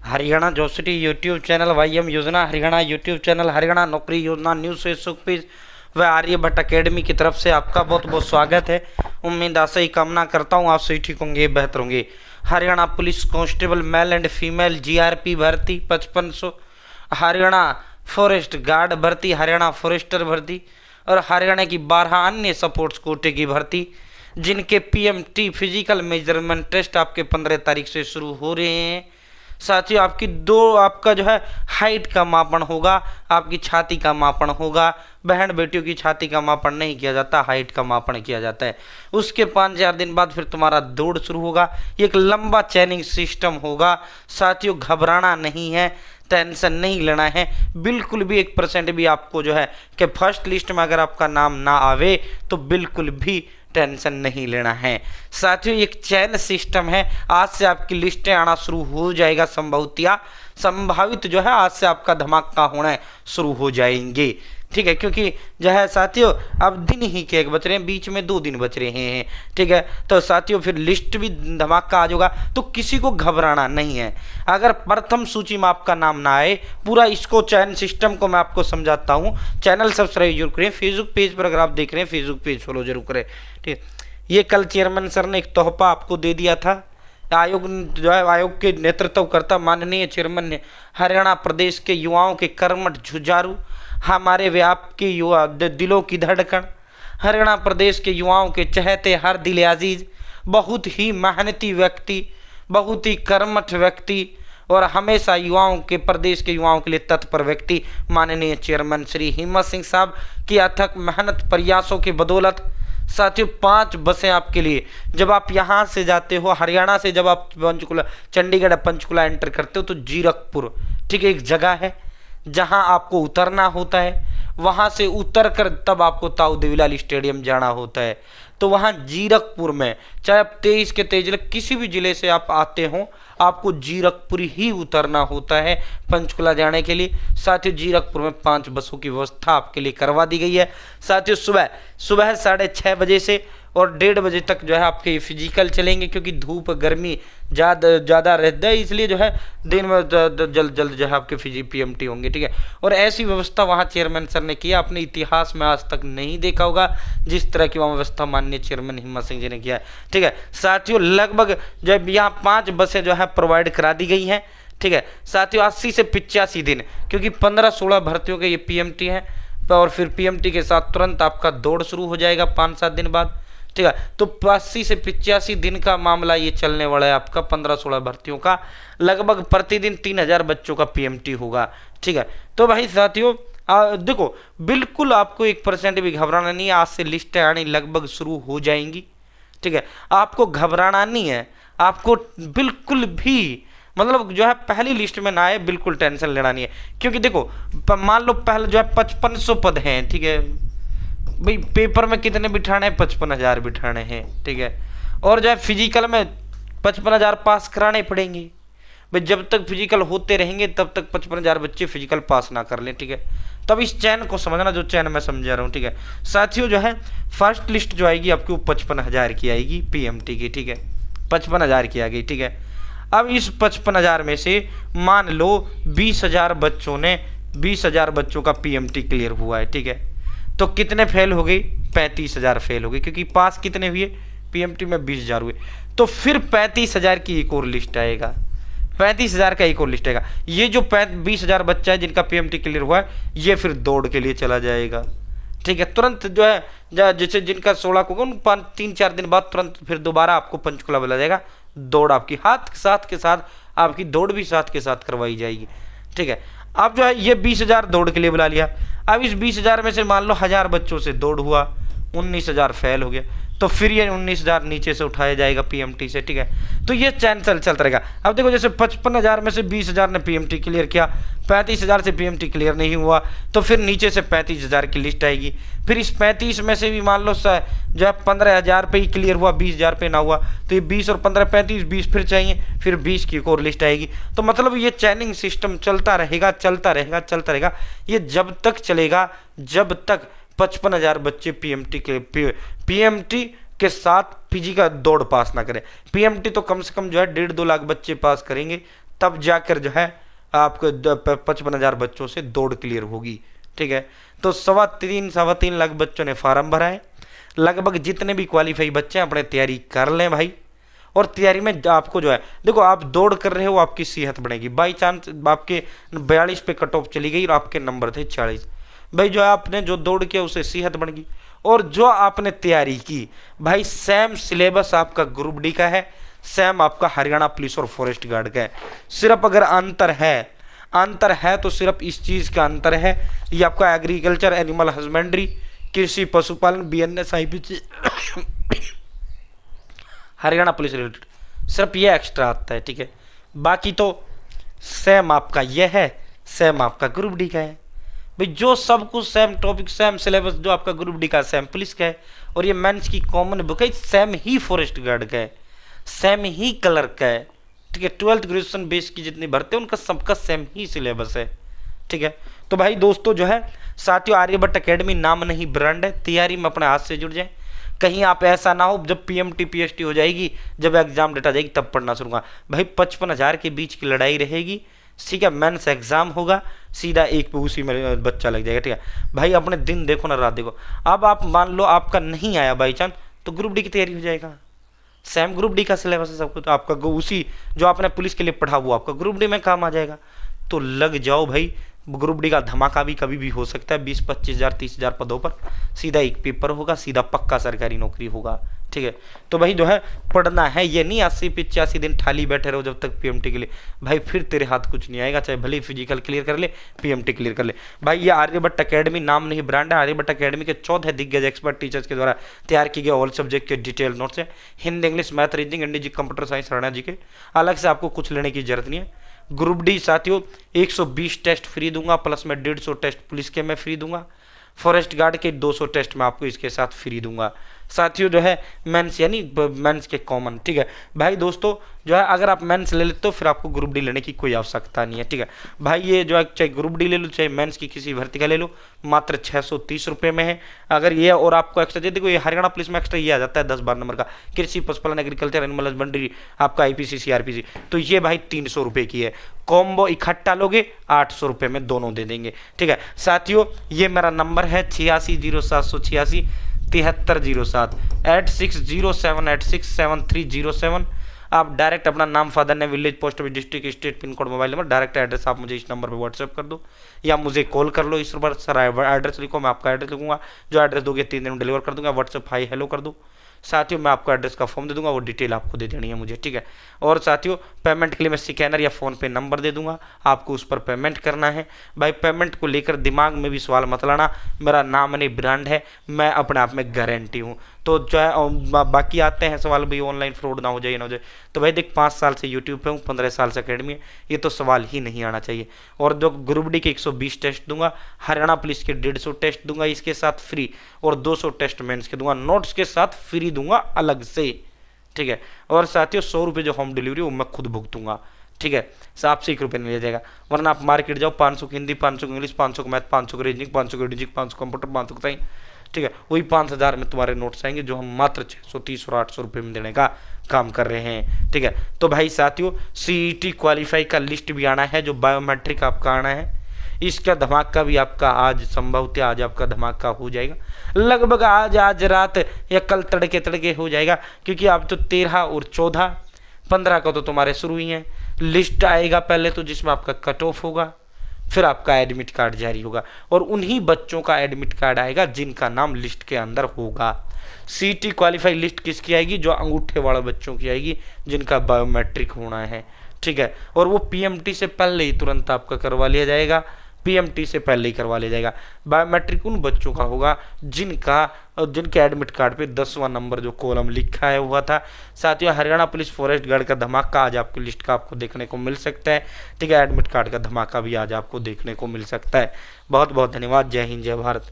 Haryana जोसिटी YouTube channel, वाईएम योजना Haryana YouTube channel, Haryana नौकरी योजना, न्यूज़ फेसबुक पेज व आर्यभट्ट अकेडमी की तरफ से आपका बहुत बहुत स्वागत है। उम्मीद आशा ही कामना करता हूँ आप सही ठीक होंगे, बेहतर होंगे। Haryana police constable male and female GRP भर्ती 5500, हरियाणा फॉरेस्ट गार्ड भर्ती, हरियाणा फॉरेस्टर भर्ती और हरियाणा की 12 अन्य सपोर्ट्स कोटे की भर्ती, जिनके पीएमटी फिजिकल मेजरमेंट टेस्ट आपके 15 तारीख से शुरू हो रहे हैं। साथियों आपका जो है हाइट का मापन होगा, आपकी छाती का मापन होगा। बहन बेटियों की छाती का मापन नहीं किया जाता, हाइट का मापन किया जाता है। उसके 5-4 दिन बाद फिर तुम्हारा दौड़ शुरू होगा। एक लंबा चैनिंग सिस्टम होगा। साथियों घबराना नहीं है, टेंशन नहीं लेना है बिल्कुल भी। 1% भी आपको जो है कि फर्स्ट लिस्ट में अगर आपका नाम ना आवे तो बिल्कुल भी टेंशन नहीं लेना है। साथियों एक चयन सिस्टम है, आज से आपकी लिस्टें आना शुरू हो जाएगा। संभावित जो है आज से आपका धमाका होना शुरू हो जाएंगे, ठीक है। क्योंकि जो है साथियों अब दिन ही के एक बच रहे हैं, बीच में 2 दिन बच रहे हैं, ठीक है। तो साथियों फिर लिस्ट भी धमाका आ जाएगा, तो किसी को घबराना नहीं है। अगर प्रथम सूची में आपका नाम ना आए, पूरा इसको चयन सिस्टम को मैं आपको समझाता हूँ। चैनल सब्सक्राइब जरूर करें, फेसबुक पेज पर अगर आप देख रहे हैं फेसबुक पेज फॉलो जरूर करें, ठीक। ये कल चेयरमैन सर ने एक तोहफा आपको दे दिया था। आयोग जो है आयोग के नेतृत्व करता माननीय चेयरमैन ने हरियाणा प्रदेश के युवाओं के कर्मठ जुझारू, हमारे वे आपके युवा दिलों की धड़कन, हरियाणा प्रदेश के युवाओं के चहेते हर दिल अजीज, बहुत ही मेहनती व्यक्ति, बहुत ही कर्मठ व्यक्ति और हमेशा युवाओं के प्रदेश के युवाओं के लिए तत्पर व्यक्ति माननीय चेयरमैन श्री हिम्मत सिंह साहब की अथक मेहनत प्रयासों की बदौलत साथियों 5 बसें आपके लिए। जब आप यहाँ से जाते हो हरियाणा से, जब आप पंचकुला चंडीगढ़ पंचकुला एंटर करते हो तो जीरकपुर, ठीक है, एक जगह है जहां आपको उतरना होता है। वहां से उतर कर तब आपको ताऊ देवीलाल स्टेडियम जाना होता है। तो वहां जीरकपुर में चाहे आप 23 के 23 जिले किसी भी जिले से आप आते हो, आपको जीरकपुर ही उतरना होता है पंचकुला जाने के लिए। साथियों जीरकपुर में 5 बसों की व्यवस्था आपके लिए करवा दी गई है। साथियों सुबह 6:30 बजे से और 1:30 बजे तक जो है आपके फिजिकल चलेंगे, क्योंकि धूप गर्मी ज़्यादा रहता है, इसलिए जो है दिन में जल्द जो है आपके पीएमटी होंगे, ठीक है। और ऐसी व्यवस्था वहाँ चेयरमैन सर ने किया, अपने इतिहास में आज तक नहीं देखा होगा जिस तरह की वहाँ व्यवस्था माननीय चेयरमैन हिम्मत सिंह जी ने किया है, ठीक है। साथियों लगभग जब यहाँ 5 बसें जो है प्रोवाइड करा दी गई हैं, ठीक है। साथियों 80 से 85 दिन, क्योंकि 15-16 भर्तियों के ये पीएमटी हैं और फिर पीएमटी के साथ तुरंत आपका दौड़ शुरू हो जाएगा 5-7 दिन बाद, ठीक है। तो 80 से 85 दिन का मामला ये चलने वाला है आपका 15-16 भर्तियों का। लगभग प्रतिदिन 3000 बच्चों का पीएमटी होगा, ठीक है। तो भाई साथियों देखो बिल्कुल आपको 1% भी घबराना नहीं है। आज से लिस्टें आनी लगभग शुरू हो जाएंगी, ठीक है। आपको घबराना नहीं है, आपको बिल्कुल भी मतलब जो है पहली लिस्ट में ना आए बिल्कुल टेंशन लेना नहीं है। क्योंकि देखो मान लो पहले जो है 5500 पद हैं, ठीक है भाई। पेपर में कितने बिठाने हैं? 55,000 बिठाने हैं, ठीक है। और जो है फिजिकल में 55,000 पास कराने पड़ेंगे भाई। जब तक फिजिकल होते रहेंगे तब तक 55,000 बच्चे फिजिकल पास ना कर लें, ठीक है। तब इस चैन को समझना जो चैन मैं समझा रहा हूँ, ठीक है। साथियों जो है फर्स्ट लिस्ट जो आएगी आपकी वो 55,000 की आएगी पीएमटी की, ठीक है। 55,000 की आ गई, ठीक है। अब इस 55,000 में से मान लो 20,000 बच्चों का पीएमटी क्लियर हुआ है, ठीक है। तो कितने फेल हो गई? 35,000 फेल हो गई, क्योंकि पास कितने हुए पीएमटी में? 20,000 हुए। तो फिर 35,000 की एक और लिस्ट आएगा, 35,000 का एक और लिस्ट आएगा। ये जो 20,000 बच्चा है जिनका पीएमटी क्लियर हुआ है, ये फिर दौड़ के लिए चला जाएगा, ठीक है। तुरंत जो है जैसे जिनका 16 को 3-4 दिन बाद तुरंत फिर दोबारा आपको पंचकुला बुलाया जाएगा। दौड़ आपकी साथ के साथ आपकी दौड़ भी साथ के साथ करवाई जाएगी, ठीक है। अब जो है ये 20,000 दौड़ के लिए बुला लिया। अब इस 20,000 में से मान लो 1000 बच्चों से दौड़ हुआ, 19,000 फेल हो गया, तो फिर ये 19,000 नीचे से उठाया जाएगा पीएमटी से, ठीक है। तो ये चैन चलता रहेगा। अब देखो जैसे 55,000 में से 20,000 ने पीएमटी क्लियर किया, 35,000 से पीएमटी क्लियर नहीं हुआ, तो फिर नीचे से 35,000 की लिस्ट आएगी। फिर इस 35 में से भी मान लो जो है 15,000 पे ही क्लियर हुआ, 20,000 पे ना हुआ, तो ये 20 और 15 35 20 फिर चाहिए, फिर 20 की एक और लिस्ट आएगी। तो मतलब ये चैनिंग सिस्टम चलता रहेगा। ये जब तक चलेगा जब तक 55,000 बच्चे पीएमटी के साथ पीजी का दौड़ पास ना करें। पीएमटी तो कम से कम जो है 1.5-2 लाख बच्चे पास करेंगे तब जाकर जो है आपको 55,000 बच्चों से दौड़ क्लियर होगी। ठीक है, तो 3.25 लाख बच्चों ने फार्म भरा है। लगभग जितने भी क्वालिफाई बच्चे हैं अपने तैयारी कर लें भाई। और तैयारी में आपको जो है देखो, आप दौड़ कर रहे हो, आपकी सेहत बढ़ेगी। बाई चांस आपके 42 पे कट ऑफ चली गई और आपके नंबर थे 40, भाई जो है आपने जो दौड़ किया उससे सेहत बढ़ गई। और जो आपने तैयारी की भाई, सेम सिलेबस आपका ग्रुप डी का है, सेम आपका हरियाणा पुलिस और फॉरेस्ट गार्ड का है। सिर्फ अगर अंतर है तो सिर्फ इस चीज का अंतर है, ये आपका एग्रीकल्चर, एनिमल हस्बेंड्री, कृषि पशुपालन, BNS, IPC, Haryana police related, सिर्फ ये एक्स्ट्रा आता है। ठीक है, बाकी तो सेम आपका ये है, सेम आपका ग्रुप डी का है भाई। जो सब कुछ सेम टॉपिक, सेम सिलेबस, जो आपका ग्रुप डी का सेम पुलिस का है। और ये मेंस की कॉमन बुक है, सेम ही फॉरेस्ट गार्ड का है, सेम ही कलर का है। ठीक है, 12th ग्रेजुएशन बेस की जितनी भर्ती है उनका सबका सेम ही सिलेबस है। ठीक है, तो भाई दोस्तों जो है साथियों, आर्यभट्ट एकेडमी नाम नहीं ब्रांड है। तैयारी में अपने हाथ से जुड़ जाए, कहीं आप ऐसा ना हो जब पीएमटी पीएचटी हो जाएगी, जब एग्जाम डेट आ जाएगी तब पढ़ना शुरू होगा। भाई 55,000 के बीच की लड़ाई रहेगी। ठीक है, मेंस एग्जाम होगा, सीधा एक पे उसी में बच्चा लग जाएगा। ठीक है भाई, अपने दिन देखो ना रात देखो। अब आप मान लो आपका नहीं आया बाई चांस, तो ग्रुप डी की तैयारी हो जाएगा। सेम ग्रुप डी का सिलेबस है सब कुछ, तो आपका उसी जो आपने पुलिस के लिए पढ़ा वो आपका ग्रुप डी में काम आ जाएगा। तो लग जाओ भाई, ग्रुप डी का धमाका भी कभी भी हो सकता है। 20-25 हज़ार 30 हज़ार पदों पर सीधा एक पेपर होगा, सीधा पक्का सरकारी नौकरी होगा। ठीक है, तो भाई जो है पढ़ना है, ये नहीं 80-85 दिन खाली बैठे रहो जब तक पीएमटी के लिए। भाई फिर तेरे हाथ कुछ नहीं आएगा, चाहे भले फिजिकल क्लियर कर ले, पीएमटी क्लियर कर ले। भाई ये आर्यभट्ट एकेडमी नाम नहीं ब्रांड है। आर्यभट्ट एकेडमी के 14 दिग्गज एक्सपर्ट टीचर्स के द्वारा तैयार किए गए ऑल सब्जेक्ट के डिटेल नोट्स हैं। Hindi, English, math, reasoning, India, computer science, Haryana G K. अलग से आपको कुछ लेने की जरूरत नहीं है। ग्रुप डी साथियों 120 टेस्ट फ्री दूंगा, प्लस में 150 टेस्ट पुलिस के मैं फ्री दूंगा। फॉरेस्ट गार्ड के 200 टेस्ट मैं आपको इसके साथ फ्री दूंगा। साथियों जो है मेंस यानी मेंस के कॉमन। ठीक है भाई दोस्तों, जो है अगर आप मेंस ले लेते हो फिर आपको ग्रुप डी लेने की कोई आवश्यकता नहीं है। ठीक है भाई, ये जो है चाहे ग्रुप डी ले लो चाहे मेंस की किसी भर्ती का ले लो, मात्र 630 रुपये में है। अगर ये और आपको एक्स्ट्रा देखो, ये हरियाणा पुलिस में एक्स्ट्रा ये आ जाता है 10-12 नंबर का, कृषि पशुपालन, एग्रीकल्चर, एनिमल हस्बेंड्री, आपका आईपीसी, सीआरपीसी, तो ये भाई 300 रुपये की है। कॉम्बो इकट्ठा लोगे 800 रुपये में दोनों दे देंगे। ठीक है साथियों, ये मेरा नंबर है 860786 7307 8607867307। आप डायरेक्ट अपना नाम, father name, village, post office, district, state, pin code, mobile number, direct address आप मुझे इस नंबर पे व्हाट्सएप कर दो या मुझे कॉल कर लो इस पर। सर एड्रेस लिखो, मैं आपका एड्रेस लिखूंगा, जो एड्रेस दोगे 3 दिन में डिलीवर कर दूंगा। व्हाट्सएप हाई हेलो कर दो। साथियों मैं आपको एड्रेस का फॉर्म दे दूंगा, वो डिटेल आपको दे देनी है मुझे। ठीक है, और साथियों पेमेंट के लिए मैं स्कैनर या फोन पे नंबर दे दूंगा, आपको उस पर पेमेंट करना है। भाई पेमेंट को लेकर दिमाग में भी सवाल मत लाना, मेरा नाम नहीं ब्रांड है, मैं अपने आप में गारंटी हूँ। तो जो है बाकी आते हैं सवाल भाई ऑनलाइन फ्रॉड ना हो जाए ना हो जाए, तो भाई देख 5 साल से यूट्यूब पे हूँ, 15 साल से अकेडमी है, ये तो सवाल ही नहीं आना चाहिए। और जो ग्रुप डी के 120 टेस्ट दूंगा, हरियाणा पुलिस के 150 टेस्ट दूंगा इसके साथ फ्री, और 200 टेस्ट मेंस के दूंगा, नोट्स के साथ फ्री दूंगा अलग से। ठीक है, और साथियों 100 रुपये जो होम डिलीवरी वो मैं खुद भुगतूंगा। ठीक है, आपसे 1 रुपये नहीं लिया जाएगा, वरना आप मार्केट जाओ 500 की हिंदी, 500 की इंग्लिश, 500 का मैथ, 500 का रीजनिंग, 500 का डिजिक, 500 कंप्यूटर, 500 का साइंस। ठीक है, वही 5,000 में तुम्हारे नोट्स आएंगे, जो हम मात्र 630 और 800 रुपये में देने का काम कर रहे हैं। ठीक है, तो भाई साथियों सीईटी क्वालिफाई का लिस्ट भी आना है, जो बायोमेट्रिक आपका आना है, इसका धमाका भी आपका आज संभवतः आज आपका धमाका हो जाएगा, लगभग आज रात या कल तड़के तड़के हो जाएगा, क्योंकि आप तो 13 और 14, 15 का तो तुम्हारे शुरू ही हैं। लिस्ट आएगा पहले तो जिसमें आपका कट ऑफ होगा, फिर आपका एडमिट कार्ड जारी होगा, और उन्हीं बच्चों का एडमिट कार्ड आएगा जिनका नाम लिस्ट के अंदर होगा। सीटी क्वालिफाई लिस्ट किसकी आएगी? जो अंगूठे वाले बच्चों की आएगी, जिनका बायोमेट्रिक होना है। ठीक है, और वो पीएमटी से पहले ही तुरंत आपका करवा लिया जाएगा, पीएमटी से पहले ही करवा लिया जाएगा। बायोमेट्रिक उन बच्चों का होगा जिनके एडमिट कार्ड पे 10वां नंबर जो कॉलम लिखा है हुआ था। साथियों हरियाणा पुलिस फॉरेस्ट गार्ड का धमाका आज आपको लिस्ट का आपको देखने को मिल सकता है। ठीक है, एडमिट कार्ड का धमाका भी आज आपको देखने को मिल सकता है। बहुत बहुत धन्यवाद। जय हिंद, जय भारत।